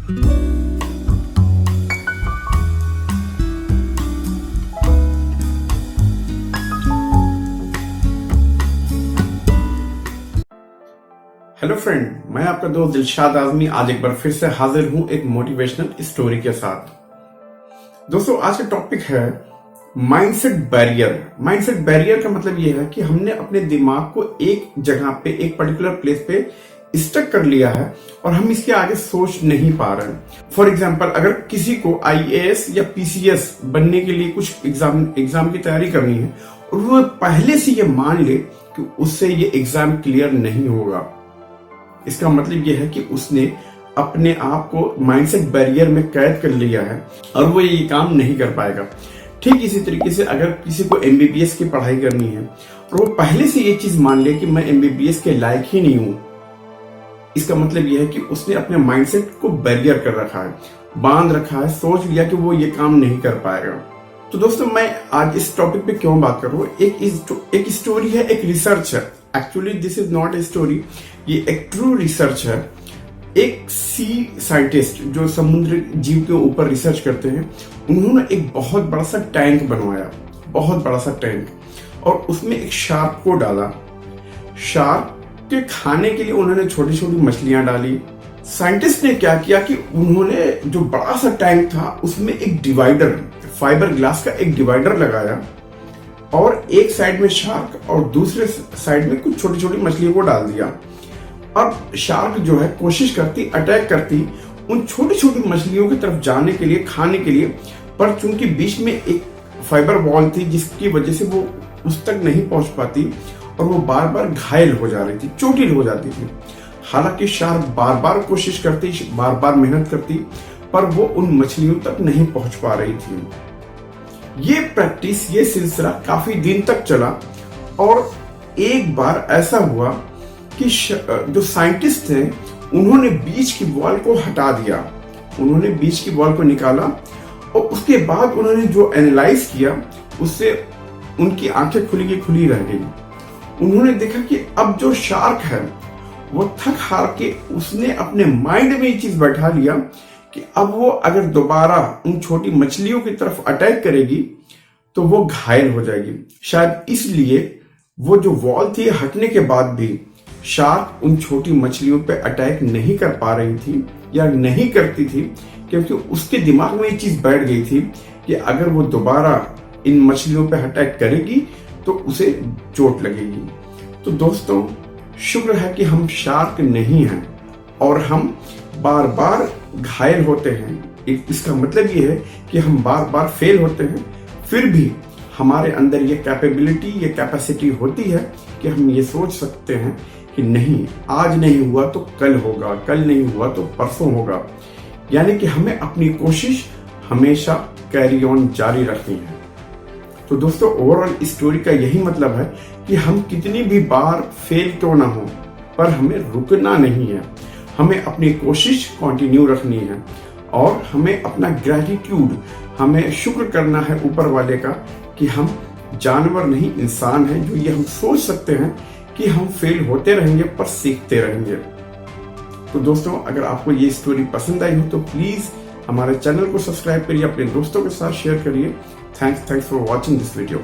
Hello friend, मैं आपका दोस्त दिलशाद आजमी आज एक बार फिर से हाजिर हूं एक मोटिवेशनल स्टोरी के साथ। दोस्तों, आज का टॉपिक है माइंडसेट बैरियर। माइंडसेट बैरियर का मतलब यह है कि हमने अपने दिमाग को एक जगह पे, एक पर्टिकुलर प्लेस पे स्टक कर लिया है और हम इसके आगे सोच नहीं पा रहे हैं। फॉर एग्जाम्पल, अगर किसी को IAS या PCS बनने के लिए कुछ एग्जाम की तैयारी करनी है और वो पहले से ये मान ले कि उससे ये एग्जाम क्लियर नहीं होगा, इसका मतलब यह है कि उसने अपने आप को माइंडसेट बैरियर में कैद कर लिया है और वो ये काम नहीं कर पाएगा। ठीक इसी तरीके से अगर किसी को MBBS की पढ़ाई करनी है और वो पहले से ये चीज मान ले कि मैं MBBS के लायक ही नहीं हूं, इसका मतलब यह है कि उसने अपने माइंडसेट को बैरियर कर रखा है, बांध रखा है, सोच लिया कि वो ये काम नहीं कर पाएगा। तो दोस्तों, मैं आज इस टॉपिक पे क्यों बात कर रहा हूँ, एक स्टोरी है, एक रिसर्च है। Actually this is not a story, ये एक ट्रू रिसर्च है। एक सी साइंटिस्ट जो समुद्र जीव के ऊपर रिसर्च करते हैं, उन्होंने एक बहुत बड़ा सा टैंक बनवाया, बहुत बड़ा सा टैंक, और उसमें एक शार्क को डाला। शार्क के खाने के लिए उन्होंने छोटी छोटी मछलियां डाली। साइंटिस्ट ने क्या किया कि उन्होंने जो बड़ा सा टैंक था उसमें एक डिवाइडर, फाइबर ग्लास का एक डिवाइडर लगाया और एक साइड में शार्क और दूसरे साइड में कुछ छोटी छोटी मछलियों को डाल दिया। अब शार्क जो है कोशिश करती, अटैक करती उन छोटी छोटी मछलियों की तरफ जाने के लिए, खाने के लिए, पर चूंकि बीच में एक फाइबर वॉल थी जिसकी वजह से वो उस तक नहीं पहुंच पाती और वो बार बार घायल हो जा रही थी, चोटिल हो जाती थी। हालांकि शार्क बार बार कोशिश करती, बार बार मेहनत करती, पर वो उन मछलियों तक नहीं पहुंच पा रही थी। ये प्रैक्टिस, ये सिलसिला काफी दिन तक चला और एक बार ऐसा हुआ कि जो साइंटिस्ट थे उन्होंने बीच की वॉल को हटा दिया, उन्होंने बीच की वॉल को निकाला और उसके बाद उन्होंने जो एनालाइज किया उससे उनकी आंखें खुली की खुली रह गई। उन्होंने देखा कि अब जो शार्क है वो थक हार के उसने अपने माइंड में ये चीज बैठा लिया कि अब वो अगर दोबारा उन छोटी मछलियों की तरफ अटैक करेगी तो वो घायल हो जाएगी। शायद इसलिए वो जो वॉल थी हटने के बाद भी शार्क उन छोटी मछलियों पे अटैक नहीं कर पा रही थी या नहीं करती थी, क्योंकि उसके दिमाग में ये चीज बैठ गई थी कि अगर वो दोबारा इन मछलियों पे अटैक करेगी तो उसे चोट लगेगी। तो दोस्तों, शुक्र है कि हम शार्क नहीं हैं और हम बार बार घायल होते हैं। इसका मतलब ये है कि हम बार बार फेल होते हैं, फिर भी हमारे अंदर ये कैपेबिलिटी, ये कैपेसिटी होती है कि हम ये सोच सकते हैं कि नहीं, आज नहीं हुआ तो कल होगा, कल नहीं हुआ तो परसों होगा। यानी कि हमें अपनी कोशिश हमेशा कैरी ऑन जारी रखनी है। तो दोस्तों, ओवरऑल स्टोरी का यही मतलब है कि हम कितनी भी बार फेल क्यों ना हो, पर हमें रुकना नहीं है, हमें अपनी कोशिश कंटिन्यू रखनी है और हमें अपना ग्रेटिट्यूड, हमें शुक्र करना है ऊपर वाले का कि हम जानवर नहीं, इंसान हैं, जो ये हम सोच सकते हैं कि हम फेल होते रहेंगे पर सीखते रहेंगे। तो दोस्तों, अगर आपको ये स्टोरी पसंद आई हो तो प्लीज हमारे चैनल को सब्सक्राइब करिए, अपने दोस्तों के साथ शेयर करिए। Thanks for watching this video.